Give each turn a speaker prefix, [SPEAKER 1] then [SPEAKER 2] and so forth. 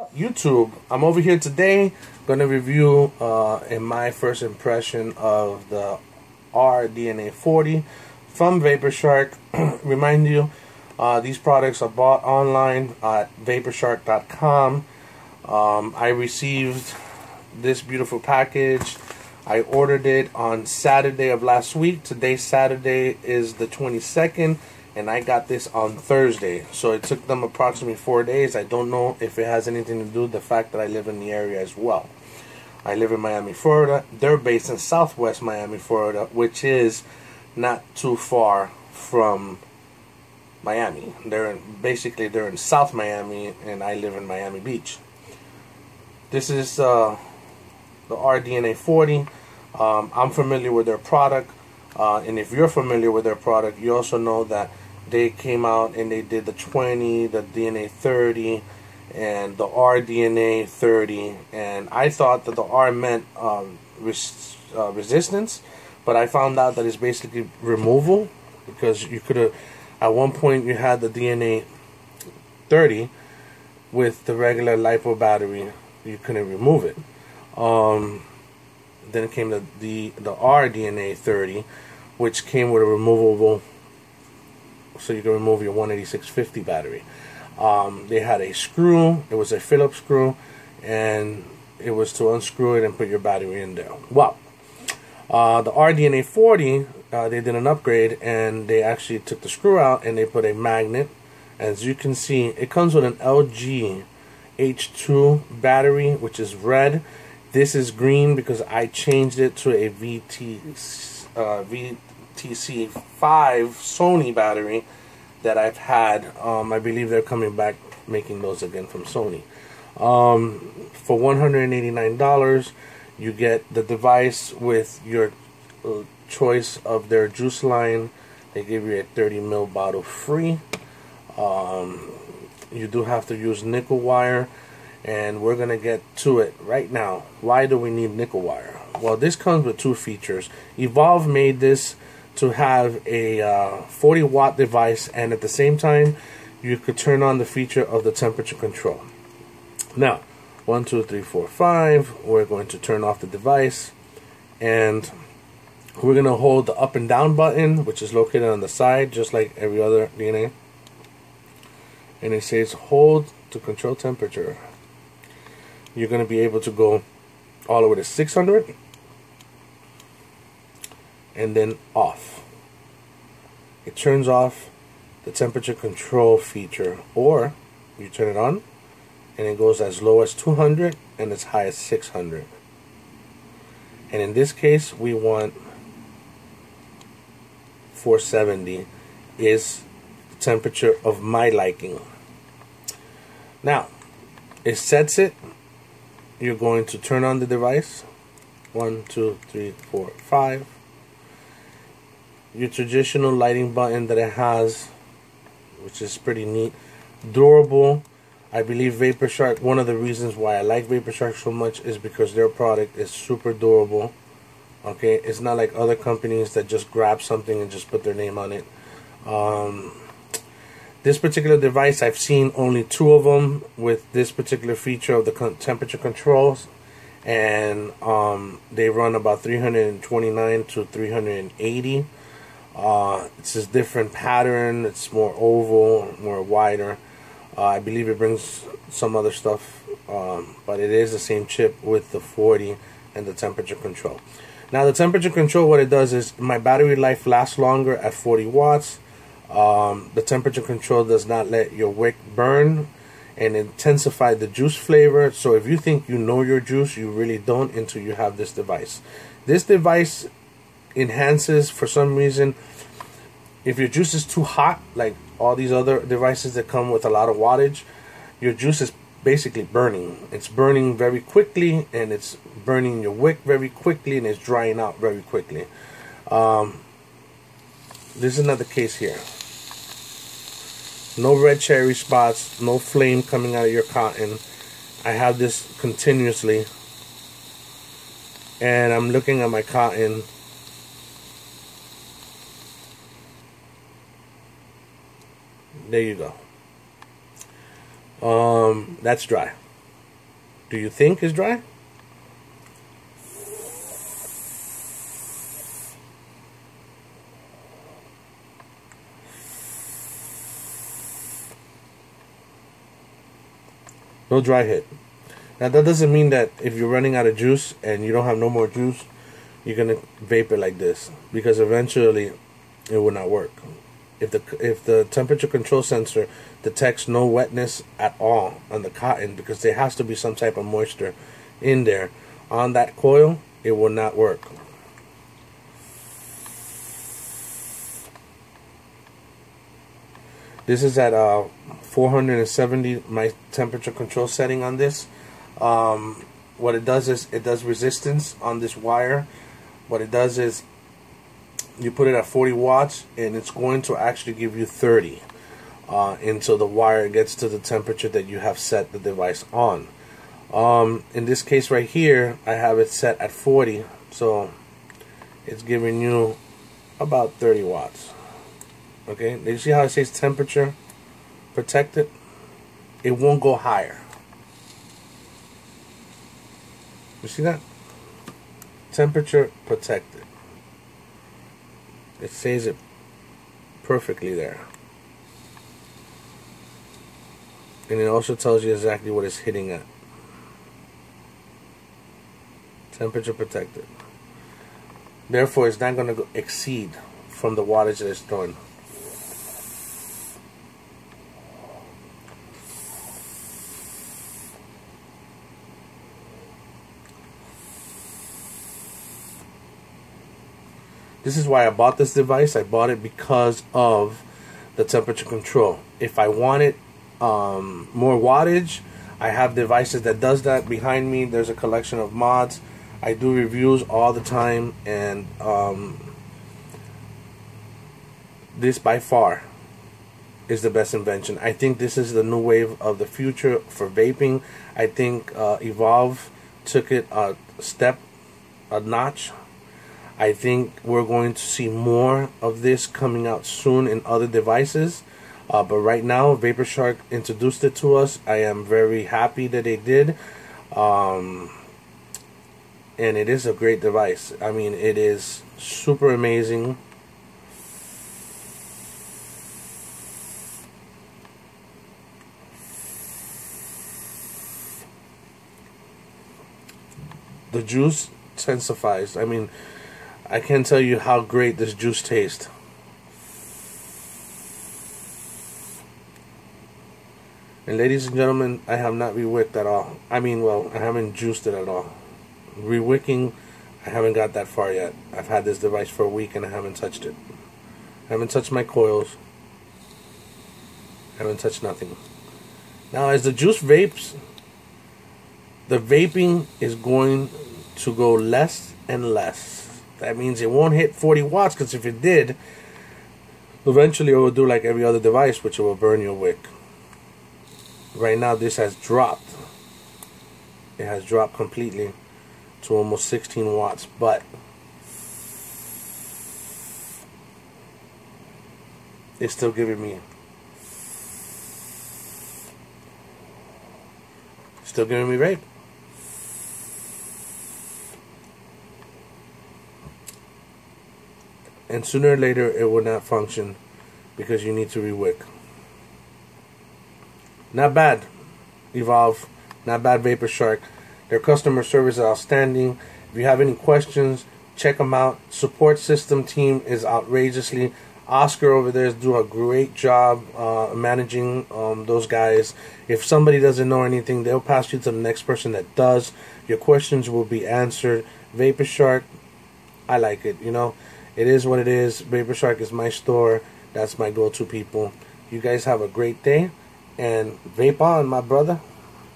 [SPEAKER 1] YouTube, I'm over here today going to review in my first impression of the rDNA 40 from Vapor Shark. Remind you, these products are bought online at vaporshark.com. I received this beautiful package. I ordered it on Saturday of last week. Today's Saturday is the 22nd, and I got this on Thursday. So it took them approximately 4 days. I don't know if it has anything to do with the fact that I live in the area as well. I live in Miami, Florida. They're based in Southwest Miami, Florida, which is not too far from Miami. They're in South Miami, and I live in Miami Beach. This is the rDNA 40. I'm familiar with their product, and if you're familiar with their product, you also know that they came out and they did the 20, the DNA 30, and the rDNA 30, and I thought that the R meant resistance, but I found out that it's basically removal, because you could have, at one point you had the DNA 30 with the regular LiPo battery, you couldn't remove it. Then came the rDNA 30, which came with a removable, so you can remove your 18650 battery. They had a screw. It was a Phillips screw, and it was to unscrew it and put your battery in there. Well, the rDNA 40, they did an upgrade, and they actually took the screw out and they put a magnet. As you can see, it comes with an LG H2 battery, which is red. This is green because I changed it to a VTC5 Sony battery that I've had. I believe they're coming back making those again from Sony. For $189, you get the device with your choice of their juice line. They give you a 30 ml bottle free. You do have to use nickel wire, and we're gonna get to it right now. Why do we need nickel wire? Well, this comes with two features. Evolve made this to have a 40 watt device, and at the same time you could turn on the feature of the temperature control. Now 1, 2, 3, 4, 5, we're going to turn off the device, and we're going to hold the up and down button, which is located on the side just like every other DNA, and it says hold to control temperature. You're going to be able to go all the way to 600 and then off. It turns off the temperature control feature, or you turn it on and it goes as low as 200 and as high as 600. And in this case we want 470 is the temperature of my liking. Now it sets it. You're going to turn on the device. 1, 2, 3, 4, 5. Your traditional lighting button that it has, which is pretty neat, durable. I believe Vapor Shark, one of the reasons why I like Vapor Shark so much is because their product is super durable. Okay, it's not like other companies that just grab something and just put their name on it. This particular device, I've seen only 2 of them with this particular feature of the temperature controls, and they run about 329 to 380. It's a different pattern. It's more oval, more wider. I believe it brings some other stuff, but it is the same chip with the 40 and the temperature control. Now the temperature control, what it does is my battery life lasts longer at 40 watts. The temperature control does not let your wick burn and intensify the juice flavor. So if you think you know your juice, you really don't until you have this device. This device enhances, for some reason, if your juice is too hot, like all these other devices that come with a lot of wattage, your juice is basically burning. It's burning very quickly, and it's burning your wick very quickly, and it's drying out very quickly. This is not the case here. No red cherry spots, no flame coming out of your cotton. I have this continuously, and I'm looking at my cotton. There you go. That's dry. Do you think it's dry? No dry hit. Now that doesn't mean that if you're running out of juice and you don't have no more juice, you're gonna vape it like this, because eventually it will not work. If the temperature control sensor detects no wetness at all on the cotton, because there has to be some type of moisture in there on that coil, it will not work. This is at 470, my temperature control setting on this. What it does is it does resistance on this wire. What it does is you put it at 40 watts and it's going to actually give you 30 until the wire gets to the temperature that you have set the device on. In this case right here, I have it set at 40, so it's giving you about 30 watts. Okay, you see how it says temperature protected? It won't go higher. You see that? Temperature protected. It says it perfectly there. And it also tells you exactly what it's hitting at. Temperature protected. Therefore, it's not going to exceed from the wattage that it's throwing. This is why I bought this device. I bought it because of the temperature control. If I wanted more wattage, I have devices that does that. Behind me, there's a collection of mods. I do reviews all the time, and this by far is the best invention. I think this is the new wave of the future for vaping. I think Evolve took it a notch. I think we're going to see more of this coming out soon in other devices. But right now, VaporShark introduced it to us. I am very happy that they did. And it is a great device. I mean, it is super amazing. The juice intensifies. I mean, I can't tell you how great this juice tastes. And ladies and gentlemen, I have not re-wicked at all. I mean, well, I haven't juiced it at all. Re-wicking, I haven't got that far yet. I've had this device for a week and I haven't touched it. I haven't touched my coils. I haven't touched nothing. Now, as the juice vapes, the vaping is going to go less and less. That means it won't hit 40 watts, because if it did, eventually it will do like every other device, which it will burn your wick. Right now, this has dropped. It has dropped completely to almost 16 watts, but it's still giving me vape. And sooner or later it will not function because you need to re-wick. Not bad, Evolve. Not bad, VaporShark. Their customer service is outstanding. If you have any questions, check them out. Support system team is outrageously. Oscar over there is doing a great job managing those guys. If somebody doesn't know anything, they'll pass you to the next person that does. Your questions will be answered. VaporShark, I like it, you know. It is what it is. VaporShark is my store. That's my go-to people. You guys have a great day. And vape on, my brother.